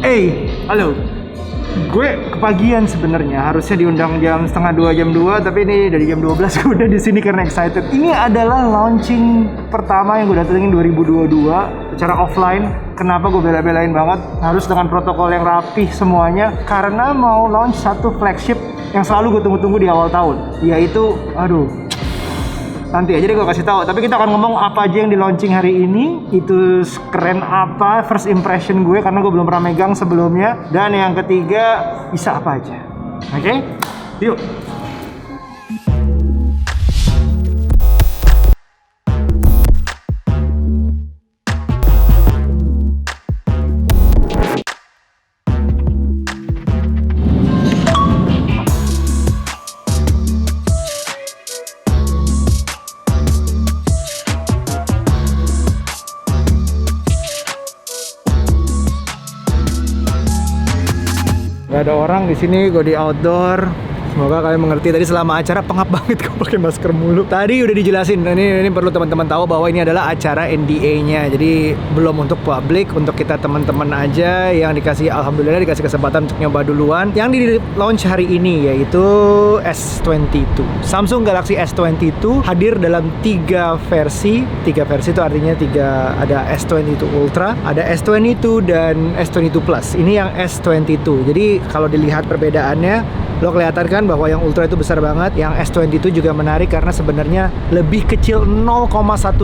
Halo. Gue kepagian sebenarnya, harusnya diundang jam setengah 2, jam 2, tapi ini dari jam 12 gue udah di sini karena excited. Ini adalah launching pertama yang gue datengin 2022 secara offline. Kenapa gue bela-belain banget? Harus dengan protokol yang rapih semuanya, karena mau launch satu flagship yang selalu gue tunggu-tunggu di awal tahun, yaitu nanti aja deh gue kasih tahu. Tapi kita akan ngomong apa aja yang di launching hari ini, itu keren apa, first impression gue karena gue belum pernah megang sebelumnya, dan yang ketiga bisa apa aja. Oke? Yuk. Gak ada orang di sini, gue di outdoor. Semoga kalian mengerti, tadi selama acara pengap banget gue pakai masker mulu. Tadi udah dijelasin, ini perlu teman-teman tahu bahwa ini adalah acara NDA-nya. Jadi belum untuk publik, untuk kita teman-teman aja yang alhamdulillah dikasih kesempatan untuk nyoba duluan. Yang di launch hari ini yaitu S22. Samsung Galaxy S22 hadir dalam 3 versi. 3 versi itu artinya ada S22 Ultra, ada S22 dan S22 Plus. Ini yang S22. Jadi kalau dilihat perbedaannya, lo kelihatan kan bahwa yang Ultra itu besar banget. Yang S22 juga menarik karena sebenarnya lebih kecil 0,1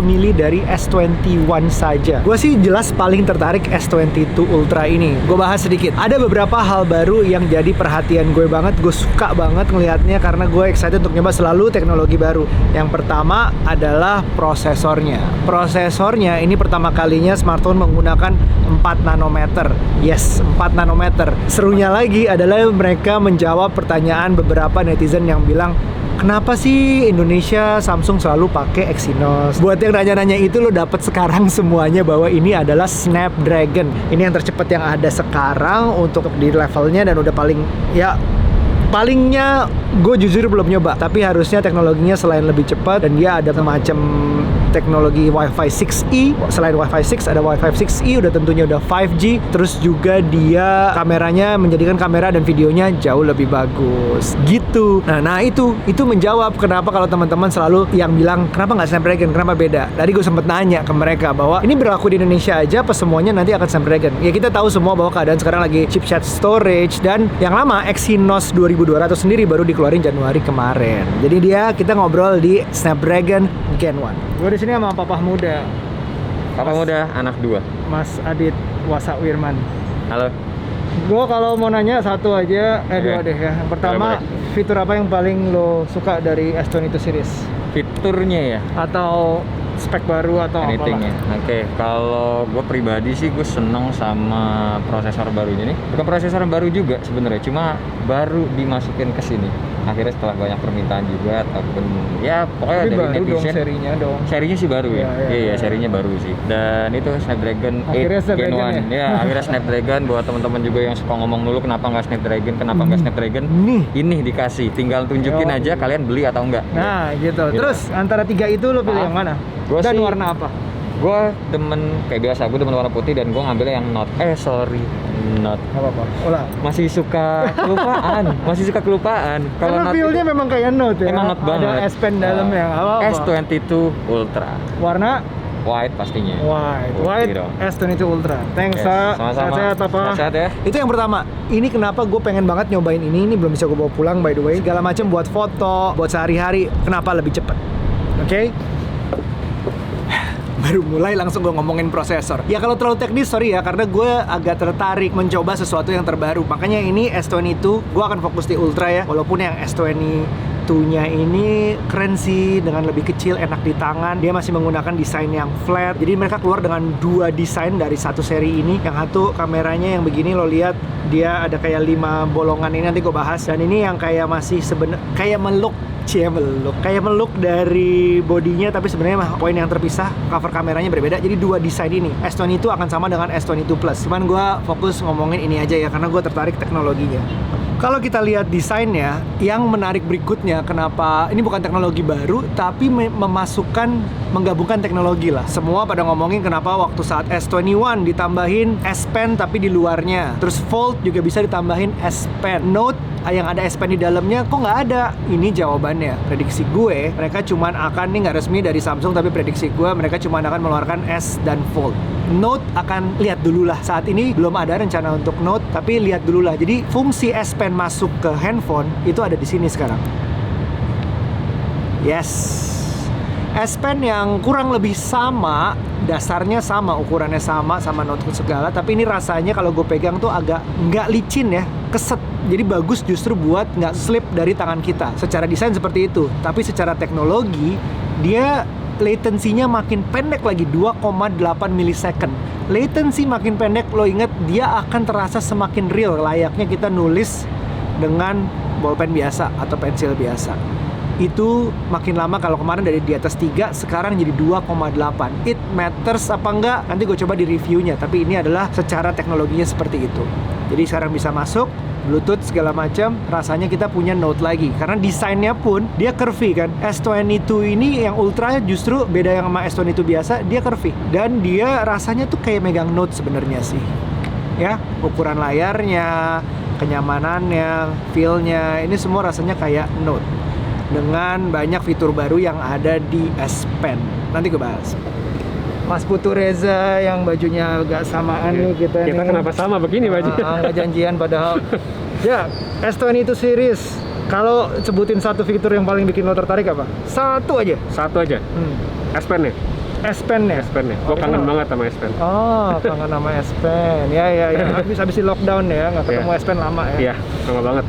mili dari S21 saja. Gue sih jelas paling tertarik S22 Ultra ini. Gue bahas sedikit. Ada beberapa hal baru yang jadi perhatian gue banget. Gue suka banget ngelihatnya karena gue excited untuk nyoba selalu teknologi baru. Yang pertama adalah prosesornya. Prosesornya ini pertama kalinya smartphone menggunakan 4 nanometer. Yes, 4 nanometer. Serunya lagi adalah mereka menjawab pertanyaan beberapa netizen yang bilang, kenapa sih Indonesia Samsung selalu pakai Exynos? Buat yang nanya-nanya itu, lo dapet sekarang semuanya bahwa ini adalah Snapdragon. Ini yang tercepat yang ada sekarang untuk di levelnya, dan udah palingnya gue jujur belum nyoba, tapi harusnya teknologinya selain lebih cepat dan dia ada semacam teknologi Wi-Fi 6E. Selain Wi-Fi 6 ada Wi-Fi 6E, udah tentunya udah 5G. Terus juga dia kameranya menjadikan kamera dan videonya jauh lebih bagus gitu. Nah itu menjawab kenapa kalau teman-teman selalu yang bilang kenapa nggak Snapdragon, kenapa beda. Tadi gue sempet nanya ke mereka bahwa ini berlaku di Indonesia aja apa semuanya nanti akan Snapdragon. Ya kita tahu semua bahwa keadaan sekarang lagi chipset storage, dan yang lama Exynos 2200 sendiri baru dikeluarin Januari kemarin. Jadi kita ngobrol di Snapdragon Gen 1. Gue di sini sama Papa Muda. Papa Muda, anak 2. Mas Adit Wasa Wirman. Halo. Gue kalau mau nanya satu aja, dua deh ya. Yang pertama, fitur apa yang paling lo suka dari S22 series? Fiturnya ya? Atau spek baru atau anything ya? Oke, kalau gue pribadi sih gue seneng sama prosesor barunya nih. Bukan prosesor baru juga sebenarnya, cuma baru dimasukin ke sini. Akhirnya setelah banyak permintaan juga, ataupun ya pokoknya tapi dari baru netizen. Serinya sih baru ya. Iya, serinya baru sih. Dan itu Snapdragon 8 Gen 1 ya. Akhirnya Snapdragon. Buat teman-teman juga yang suka ngomong dulu kenapa nggak Snapdragon, nggak Snapdragon, ini dikasih, tinggal tunjukin aja kalian beli atau enggak. Nah gitu. Terus antara 3 itu lo pilih yang mana? Dan warna apa? Gue demen kayak biasa, gue demen warna putih, dan gue ngambilnya yang Note. Note. Apa-apa. Ulah. Masih suka kelupaan. Kalau feel-nya memang kayak Note ya. Emang Note banget. Ada S Pen dalamnya. Apa-apa. S22 Ultra. Warna white pastinya. White S22 Ultra. Thanks, sama-sama. Sehat Papa. Sehat ya. Itu yang pertama. Ini kenapa gue pengen banget nyobain ini. Ini belum bisa gue bawa pulang by the way. Segala macam buat foto, buat sehari-hari. Kenapa lebih cepat? Oke? Baru mulai langsung gue ngomongin prosesor. Ya kalau terlalu teknis sorry ya, karena gue agak tertarik mencoba sesuatu yang terbaru. Makanya ini S22 gue akan fokus di Ultra ya. Walaupun yang S22-nya ini keren sih, dengan lebih kecil, enak di tangan. Dia masih menggunakan desain yang flat. Jadi mereka keluar dengan 2 desain dari satu seri ini. Yang satu kameranya yang begini, lo lihat dia ada kayak 5 bolongan, ini nanti gue bahas. Dan ini yang kayak masih kayak meluk dari bodinya, tapi sebenarnya poin yang terpisah, cover kameranya berbeda. Jadi 2 desain ini. S22 itu akan sama dengan S22 Plus. Cuman gue fokus ngomongin ini aja ya, karena gue tertarik teknologinya. Kalau kita lihat desainnya, yang menarik berikutnya, kenapa ini bukan teknologi baru, tapi menggabungkan teknologi lah. Semua pada ngomongin kenapa waktu saat S21 ditambahin S Pen tapi di luarnya. Terus Fold juga bisa ditambahin S Pen. Note yang ada S Pen di dalamnya kok nggak ada? Ini jawabannya. Prediksi gue, mereka cuman akan, ini nggak resmi dari Samsung, tapi prediksi gue mereka cuman akan mengeluarkan S dan Fold. Note akan lihat dulu lah. Saat ini belum ada rencana untuk Note, tapi lihat dulu lah. Jadi fungsi S Pen masuk ke handphone itu ada di sini sekarang. Yes. S Pen yang kurang lebih sama, dasarnya sama, ukurannya sama Note segala, tapi ini rasanya kalau gue pegang tuh agak nggak licin ya, keset. Jadi bagus justru buat nggak slip dari tangan kita. Secara desain seperti itu, tapi secara teknologi dia latensinya makin pendek lagi, 2,8 milisecond. Latency makin pendek, lo inget dia akan terasa semakin real, layaknya kita nulis dengan bolpen biasa atau pensil biasa. Itu makin lama, kalau kemarin dari di atas 3, sekarang jadi 2,8. It matters apa enggak? Nanti gue coba di reviewnya, tapi ini adalah secara teknologinya seperti itu. Jadi sekarang bisa masuk Bluetooth segala macam, rasanya kita punya Note lagi. Karena desainnya pun dia curvy kan. S22 ini yang Ultra justru beda yang sama S22 biasa, dia curvy. Dan dia rasanya tuh kayak megang Note sebenarnya sih. Ya, ukuran layarnya, kenyamanannya, feel-nya, ini semua rasanya kayak Note. Dengan banyak fitur baru yang ada di S Pen. Nanti gue bahas. Mas Putu Reza yang bajunya agak samaan nih kita nih. Kenapa sama begini bajunya? Nggak janjian padahal. Ya, S22 series. Kalau sebutin satu fitur yang paling bikin lo tertarik apa? Satu aja. Satu aja. S Pen ya? S Pen ya? S Pen ya. Gue kangen banget sama S Pen. Oh, kangen sama S Pen. Ya. Habis di lockdown ya, nggak ketemu S Pen lama ya. Iya, lama banget.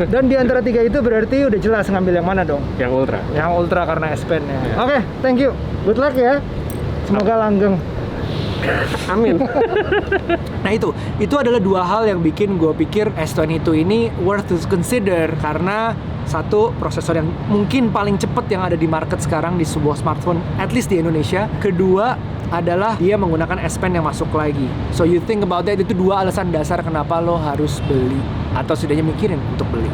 Dan di antara tiga itu berarti udah jelas ngambil yang mana dong? Yang Ultra. Yang Ultra karena S Pen ya. Iya. Oke, thank you. Good luck ya. Semoga langgeng. Amin. Nah itu adalah dua hal yang bikin gue pikir S22 ini worth to consider. Karena satu, prosesor yang mungkin paling cepet yang ada di market sekarang di sebuah smartphone, at least di Indonesia. Kedua adalah dia menggunakan S Pen yang masuk lagi. So you think about that, itu dua alasan dasar kenapa lo harus beli atau setidaknya mikirin untuk beli.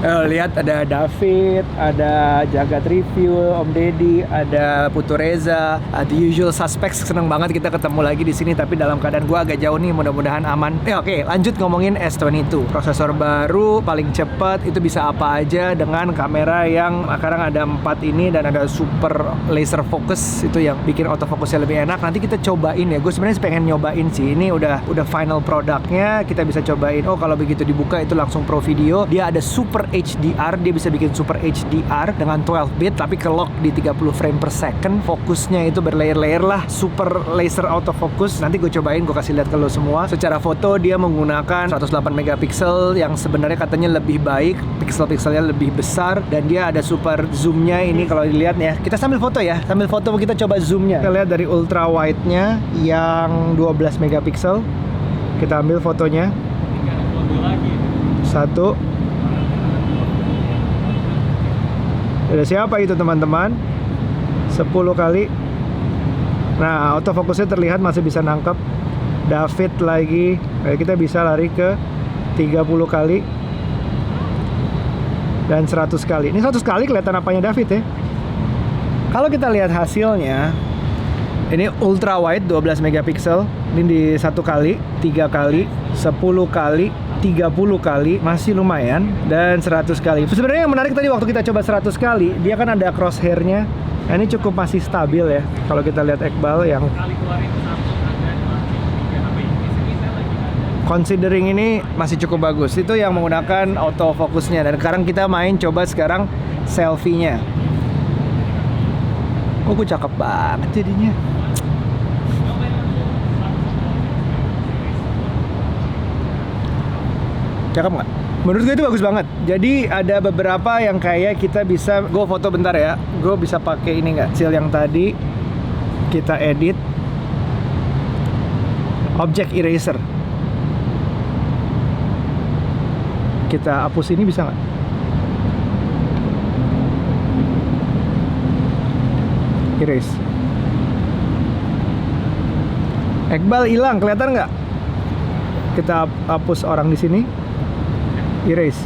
Lihat ada David, ada Jagat Review, Om Deddy, ada Putu Reza, the usual suspects. Seneng banget kita ketemu lagi di sini, tapi dalam keadaan gua agak jauh nih, mudah-mudahan aman. Oke, lanjut ngomongin S22. Prosesor baru, paling cepat, itu bisa apa aja dengan kamera yang sekarang ada 4 ini dan ada super laser focus, itu yang bikin autofocusnya lebih enak. Nanti kita cobain ya. Gue sebenarnya pengen nyobain sih. Ini udah final produknya, kita bisa cobain. Oh, kalau begitu dibuka itu langsung pro video. Dia ada super HDR, dia bisa bikin super HDR dengan 12 bit tapi ke-lock di 30 frame per second. Fokusnya itu berlayer-layer lah, super laser autofocus. Nanti gue cobain, gue kasih lihat ke lo semua. Secara foto dia menggunakan 108 megapiksel yang sebenarnya katanya lebih baik, pixel-pixelnya lebih besar, dan dia ada super zoomnya. Ini kalau dilihat ya, kita sambil foto ya, sambil foto kita coba zoomnya. Kita lihat dari ultra wide-nya yang 12 megapiksel. Kita ambil fotonya. Satu. Ada siapa itu teman-teman? 10 kali. Nah, autofokusnya terlihat masih bisa nangkep. David lagi. Kita bisa lari ke 30 kali dan 100 kali. Ini 100 kali kelihatan apanya David ya. Kalau kita lihat hasilnya, ini ultra wide 12 megapiksel. Ini di 1 kali, 3 kali, 10 kali, 30 kali, masih lumayan, dan 100 kali. Sebenarnya yang menarik tadi waktu kita coba 100 kali, dia kan ada crosshair-nya. Nah, ini cukup masih stabil ya. Kalau kita lihat Iqbal yang considering ini masih cukup bagus. Itu yang menggunakan autofocusnya. Dan sekarang kita main coba sekarang selfie-nya. Kok gue cakep banget jadinya. Cakep nggak? Menurut gue itu bagus banget. Jadi ada beberapa yang kayak kita bisa, gue foto bentar ya. Gue bisa pakai ini nggak? Seal yang tadi kita edit object eraser. Kita hapus ini bisa nggak? Erase. Iqbal hilang, kelihatan nggak? Kita hapus orang di sini. erase.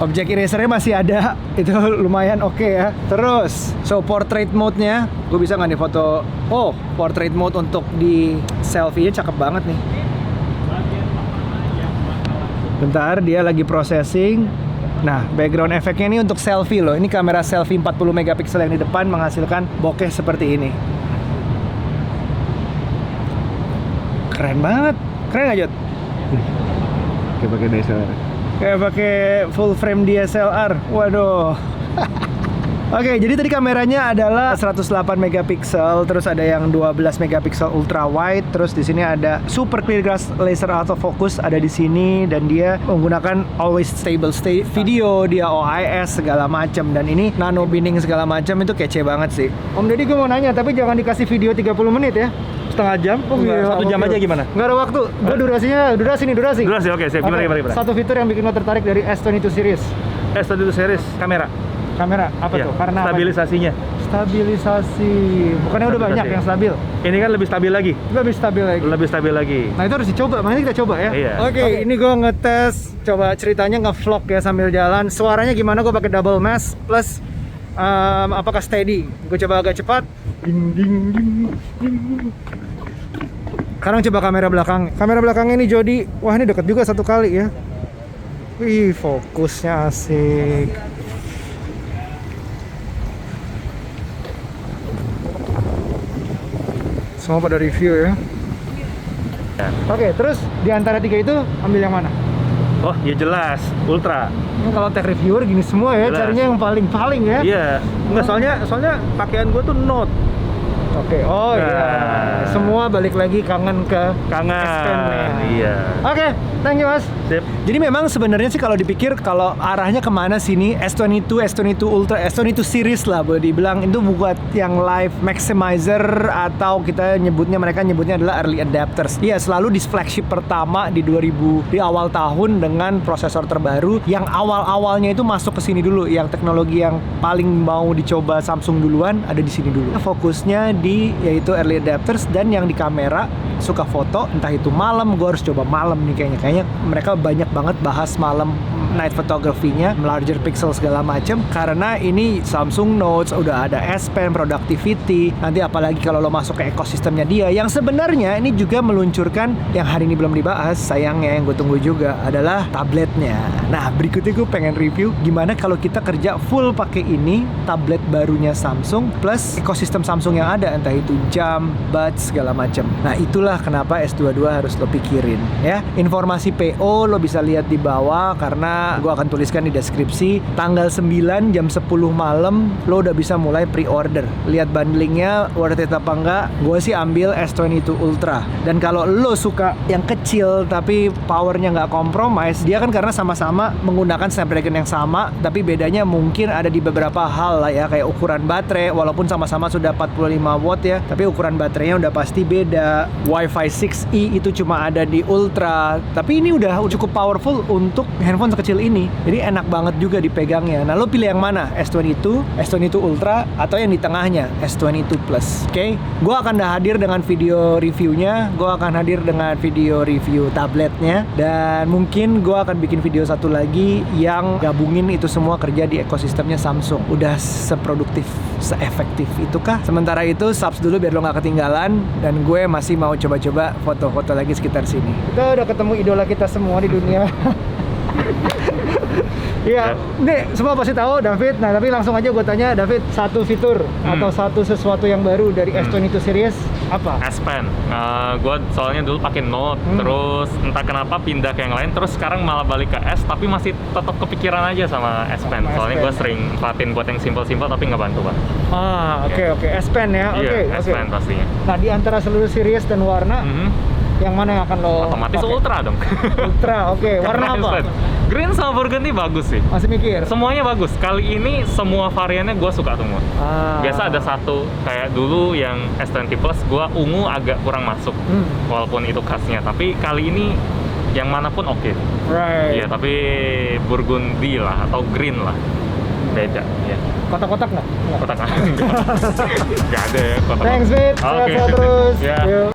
Objek erasernya masih ada, itu lumayan oke ya. Terus, so portrait mode-nya, gue bisa nggak nih foto? Oh, portrait mode untuk di selfie-nya cakep banget nih. Bentar, dia lagi processing. Nah, background efeknya ini untuk selfie loh. Ini kamera selfie 40 megapiksel yang di depan menghasilkan bokeh seperti ini. Keren banget. Keren nggak, Jod? Kayak pakai DSLR. Kayak pakai full frame DSLR. Waduh. Oke, jadi tadi kameranya adalah 108 megapiksel, terus ada yang 12 megapiksel ultra wide, terus di sini ada super clear glass laser autofocus ada di sini, dan dia menggunakan always stable state video, dia OIS segala macam, dan ini nano binning segala macam, itu kece banget sih. Om Deddy, gue mau nanya, tapi jangan dikasih video 30 menit ya. Setengah jam? Oh, Enggak, 1 jam aja gimana? Nggak ada waktu. Gue durasi. Durasi, oke, siap. Gimana? Satu fitur yang bikin lo tertarik dari S22 series. S22 series kamera. Kamera apa Iya, tuh? Karena apa? stabilisasinya. Stabilisasi. Bukannya udah banyak Stabilisasi. yang stabil? Ini kan lebih stabil lagi. Lebih stabil lagi. Lebih stabil lagi. Nah, itu harus dicoba. Makanya kita coba ya. Iya. Oke, ini gue ngetes. Coba ceritanya nge-vlog ya sambil jalan. Suaranya gimana? Gue pakai double mask plus apakah steady? Gue coba agak cepat. Ding ding ding ding. Sekarang coba kamera belakang. Kamera belakang ini Jody. Wah, ini deket juga 1 kali ya. Wih, fokusnya asik. Semua pada review ya. Ya. Oke, terus di antara 3 itu ambil yang mana? Oh, ya jelas, ultra. Ini kalau tech reviewer gini semua ya, Jelas. carinya yang paling-paling ya. Iya. Enggak, soalnya pakaian gue tuh Note. Oke, oh Nah. iya. Semua balik lagi kangen ke Kangen. S10-nya. Iya. Oke, thank you Mas. Sip. Jadi memang sebenarnya sih kalau dipikir kalau arahnya kemana sini S22, S22 Ultra, S22 series lah boleh dibilang itu buat yang live maximizer atau kita mereka nyebutnya adalah early adapters. Iya, selalu di flagship pertama di 2000 di awal tahun dengan prosesor terbaru yang awal-awalnya itu masuk ke sini dulu, yang teknologi yang paling mau dicoba Samsung duluan ada di sini dulu. Fokusnya di yaitu early adapters, dan yang di kamera suka foto, entah itu malam, gue harus coba malam nih kayaknya mereka banyak banget bahas malam night photography-nya, larger pixel segala macem, karena ini Samsung Notes udah ada S Pen productivity, nanti apalagi kalau lo masuk ke ekosistemnya dia yang sebenarnya ini juga meluncurkan yang hari ini belum dibahas, sayangnya yang gue tunggu juga adalah tabletnya. Nah, berikutnya gue pengen review gimana kalau kita kerja full pakai ini tablet barunya Samsung plus ekosistem Samsung yang ada, entah itu jam, buds segala macem. Nah, itulah kenapa S22 harus lo pikirin ya. Informasi PO lo bisa lihat di bawah karena gue akan tuliskan di deskripsi. Tanggal 9 jam 10 malam lo udah bisa mulai pre-order. Lihat bundlingnya worth it apa enggak. Gue sih ambil S22 Ultra. Dan kalau lo suka yang kecil tapi powernya nggak compromise, dia kan karena sama-sama menggunakan Snapdragon yang sama, tapi bedanya mungkin ada di beberapa hal lah ya, kayak ukuran baterai. Walaupun sama-sama sudah 45 watt ya, tapi ukuran baterainya udah pasti beda. Wi-Fi 6E itu cuma ada di Ultra, tapi ini udah cukup powerful untuk handphone sekecil ini, jadi enak banget juga dipegangnya. Nah, lo pilih yang mana? S22, S22 Ultra, atau yang di tengahnya S22 Plus. Oke, gue akan hadir dengan video reviewnya, gue akan hadir dengan video review tabletnya, dan mungkin gue akan bikin video satu lagi yang gabungin itu semua kerja di ekosistemnya Samsung. Udah seproduktif, seefektif itukah? Sementara itu subs dulu biar lo nggak ketinggalan, dan gue masih mau coba-coba foto-foto lagi sekitar sini. Kita udah ketemu idola kita semua di dunia. Iya, nih semua pasti tahu David. Nah, tapi langsung aja gue tanya David, satu fitur atau satu sesuatu yang baru dari S22 series apa? S Pen. Gue soalnya dulu pakai Note, terus entah kenapa pindah ke yang lain, terus sekarang malah balik ke S, tapi masih tetap kepikiran aja sama S Pen. Sama Soalnya S Pen. gue sering patin buat yang simpel-simpel tapi nggak bantu banget. Ah, oke. S Pen ya. Oke. Iya, S Pen pastinya. Nah, di antara seluruh series dan warna, yang mana yang akan lo Otomatis pakai? Ultra dong. Ultra, oke. Warna Karena apa? S Pen. Green sama burgundy bagus sih. Masih mikir? Semuanya bagus. Kali ini semua variannya gue suka semua. Ah. Biasa ada satu kayak dulu yang S20 Plus, gue ungu agak kurang masuk, walaupun itu khasnya. Tapi kali ini yang manapun oke. Right. Iya, tapi burgundy lah atau green lah, beda. Ya. Kotak-kotak nggak? Nggak. Kotak enggak ada ya kotak. Thanks, Fit. Oke. Sehat-sehat terus. Ya. Yuk.